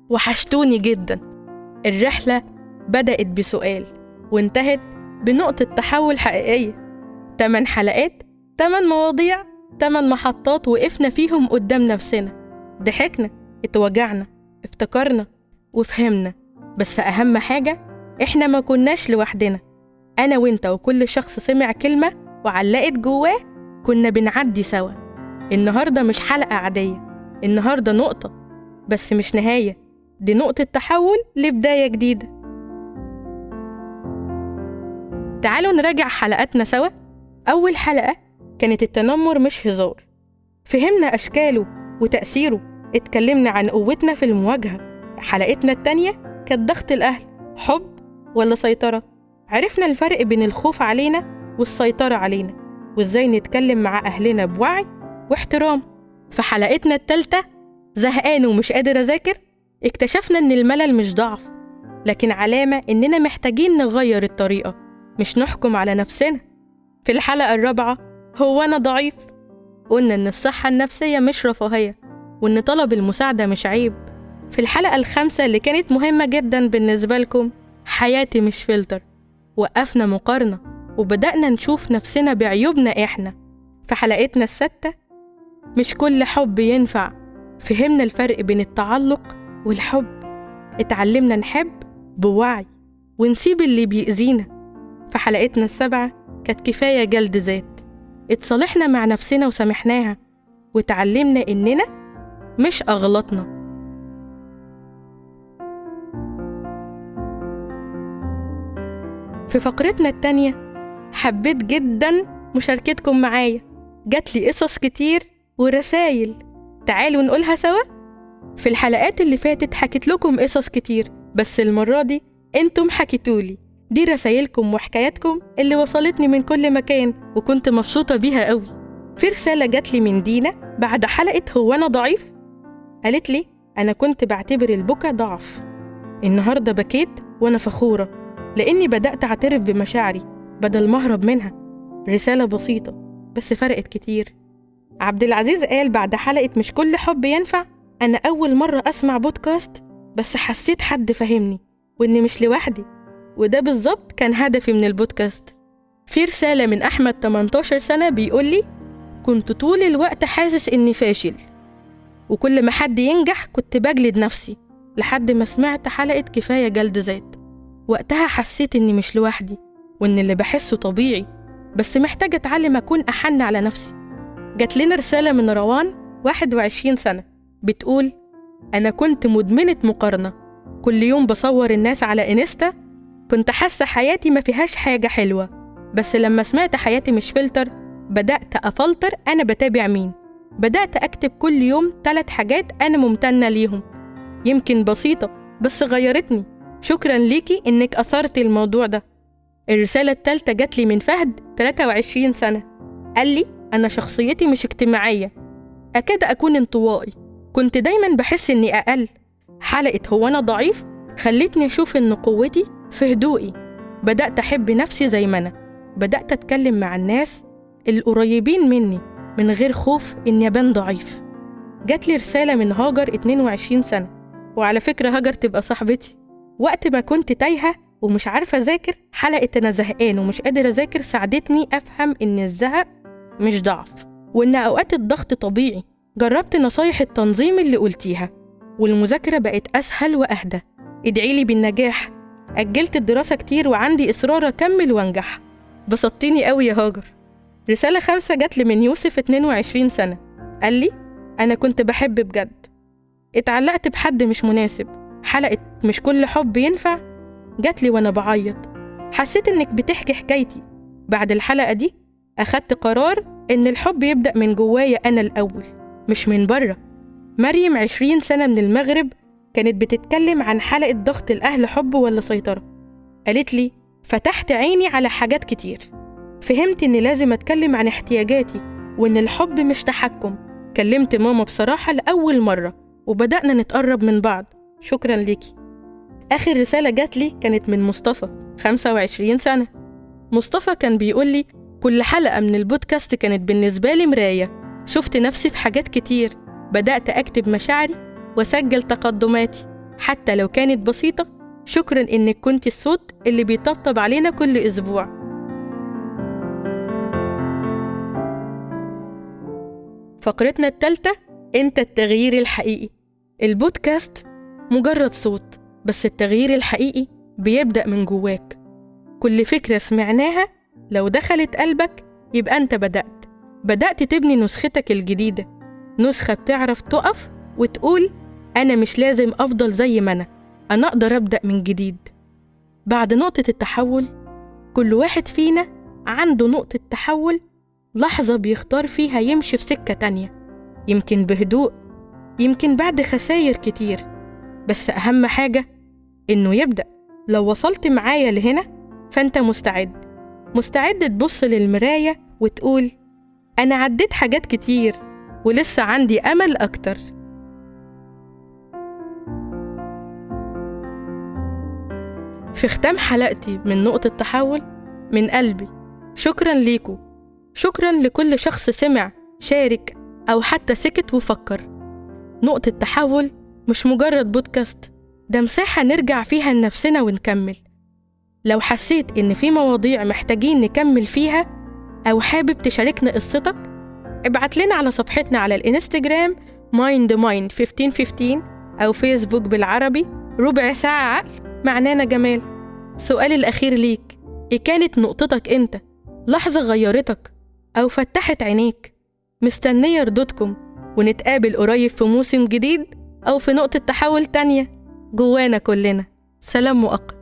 وحشتوني جدا. الرحلة بدأت بسؤال وانتهت بنقطة تحول حقيقية. 8 حلقات، 8 مواضيع، 8 محطات وقفنا فيهم قدام نفسنا، ضحكنا، اتوجعنا، افتكرنا وفهمنا. بس أهم حاجة إحنا ما كناش لوحدنا. أنا وإنت وكل شخص سمع كلمة وعلقت جواه كنا بنعدي سوا. النهاردة مش حلقة عادية، النهاردة نقطة، بس مش نهاية، دي نقطة تحول لبداية جديدة. تعالوا نراجع حلقاتنا سوا. أول حلقة كانت التنمر مش هزار، فهمنا أشكاله وتأثيره، اتكلمنا عن قوتنا في المواجهة. حلقتنا التانية كانت ضغط الأهل، حب ولا سيطرة؟ عرفنا الفرق بين الخوف علينا والسيطرة علينا، وإزاي نتكلم مع أهلنا بوعي واحترام. في حلقتنا التالتة زهقان ومش قادر أذاكر، اكتشفنا إن الملل مش ضعف، لكن علامة إننا محتاجين نغير الطريقة، مش نحكم على نفسنا. في الحلقة الرابعة هو أنا ضعيف، قلنا إن الصحة النفسية مش رفاهية، وإن طلب المساعدة مش عيب. في الحلقة الخامسة اللي كانت مهمة جدا بالنسبة لكم، حياتي مش فلتر، وقفنا مقارنة وبدأنا نشوف نفسنا بعيوبنا إحنا. في حلقتنا السادسة مش كل حب ينفع، فهمنا الفرق بين التعلق والحب، اتعلمنا نحب بوعي ونسيب اللي بيأذينا. في حلقتنا السابعة كانت كفاية جلد ذات، اتصالحنا مع نفسنا وسامحناها، وتعلمنا إننا مش أغلطنا. في فقرتنا التانية حبيت جدا مشاركتكم معايا، جاتلي قصص كتير ورسايل، تعالوا نقولها سوا. في الحلقات اللي فاتت حكيت لكم قصص كتير، بس المرة دي انتم حكيتولي، دي رسايلكم وحكاياتكم اللي وصلتني من كل مكان وكنت مبسوطة بيها قوي. في رسالة جاتلي من دينا بعد حلقة هو أنا ضعيف، قالت لي أنا كنت بعتبر البكا ضعف، النهاردة بكيت وأنا فخورة لأني بدأت أعترف بمشاعري بدل ما أهرب منها. رسالة بسيطة بس فرقت كتير. عبد العزيز قال بعد حلقة مش كل حب ينفع، أنا أول مرة أسمع بودكاست بس حسيت حد فهمني وإني مش لوحدي، وده بالظبط كان هدفي من البودكاست. في رسالة من أحمد 18 سنة بيقولي كنت طول الوقت حاسس إني فاشل، وكل ما حد ينجح كنت بجلد نفسي، لحد ما سمعت حلقة كفاية جلد ذات. وقتها حسيت إني مش لوحدي، وإن اللي بحسه طبيعي، بس محتاجة أتعلم أكون أحن على نفسي. جات لنا رسالة من روان 21 سنة بتقول أنا كنت مدمنة مقارنة، كل يوم بصور الناس على إنستا، كنت حاسة حياتي ما فيهاش حاجة حلوة، بس لما سمعت حياتي مش فلتر بدأت أفلتر أنا بتابع مين. بدأت أكتب كل يوم 3 حاجات أنا ممتنة ليهم، يمكن بسيطة بس غيرتني، شكرا ليكي إنك أثرتي الموضوع ده. الرسالة التالتة جات لي من فهد 23 سنة، قال لي أنا شخصيتي مش اجتماعية، أكاد أكون انطوائي، كنت دايما بحس إني أقل. حلقة هو أنا ضعيف خلتني أشوف إن قوتي في هدوئي، بدأت أحب نفسي زي ما أنا، بدأت أتكلم مع الناس القريبين مني من غير خوف إني أبان ضعيف. جات لي رسالة من هاجر 22 سنة، وعلى فكرة هاجر تبقى صاحبتي. وقت ما كنت تايهة ومش عارفة أذاكر، حلقة أنا زهقان ومش قادر أذاكر ساعدتني أفهم إن الزهق مش ضعف، وإن أوقات الضغط طبيعي. جربت نصايح التنظيم اللي قلتيها، والمذاكرة بقت أسهل وأهدى. ادعيلي بالنجاح، أجلت الدراسة كتير وعندي إصرار أكمل وأنجح. بسطتيني قوي يا هاجر. رسالة 5 جات لي من يوسف 22 سنة، قال لي أنا كنت بحب بجد، اتعلقت بحد مش مناسب. حلقة مش كل حب ينفع جات لي وأنا بعيط، حسيت إنك بتحكي حكايتي. بعد الحلقة دي أخدت قرار إن الحب يبدأ من جوايا أنا الأول مش من بره. مريم 20 سنة من المغرب كانت بتتكلم عن حلقة ضغط الأهل، حب ولا سيطرة. قالت لي فتحت عيني على حاجات كتير، فهمت إني لازم أتكلم عن احتياجاتي وإن الحب مش تحكم. كلمت ماما بصراحة لأول مرة وبدأنا نتقرب من بعض، شكرا ليكي. آخر رسالة جات لي كانت من مصطفى 25 سنة. مصطفى كان بيقول لي كل حلقة من البودكاست كانت بالنسبة لي مراية، شفت نفسي في حاجات كتير، بدأت أكتب مشاعري وأسجل تقدماتي، حتى لو كانت بسيطة. شكرا إنك كنت الصوت اللي بيطبطب علينا كل أسبوع. فقرتنا التالتة، أنت التغيير الحقيقي. البودكاست مجرد صوت، بس التغيير الحقيقي بيبدأ من جواك. كل فكرة سمعناها لو دخلت قلبك يبقى أنت بدأت تبني نسختك الجديدة، نسخة بتعرف تقف وتقول أنا مش لازم أفضل زي ما أنا أقدر أبدأ من جديد. بعد نقطة التحول، كل واحد فينا عنده نقطة تحول، لحظة بيختار فيها يمشي في سكة تانية، يمكن بهدوء، يمكن بعد خسائر كتير، بس أهم حاجة إنه يبدأ. لو وصلت معايا لهنا فأنت مستعد تبص للمراية وتقول أنا عديت حاجات كتير ولسه عندي أمل أكتر. في ختام حلقتي من نقطة تحول، من قلبي شكرا ليكو، شكرا لكل شخص سمع، شارك، أو حتى سكت وفكر. نقطة تحول مش مجرد بودكاست، ده مساحة نرجع فيها لنفسنا ونكمل. لو حسيت إن في مواضيع محتاجين نكمل فيها أو حابب تشاركنا قصتك، ابعت لنا على صفحتنا على الانستجرام mindmind1515 أو فيسبوك بالعربي ربع ساعة عقل معنانا جمال. سؤالي الأخير ليك، إيه كانت نقطتك أنت؟ لحظة غيرتك أو فتحت عينيك؟ مستنية ردودكم، ونتقابل قريب في موسم جديد أو في نقطة تحول تانية جوانا كلنا. سلام مؤقت.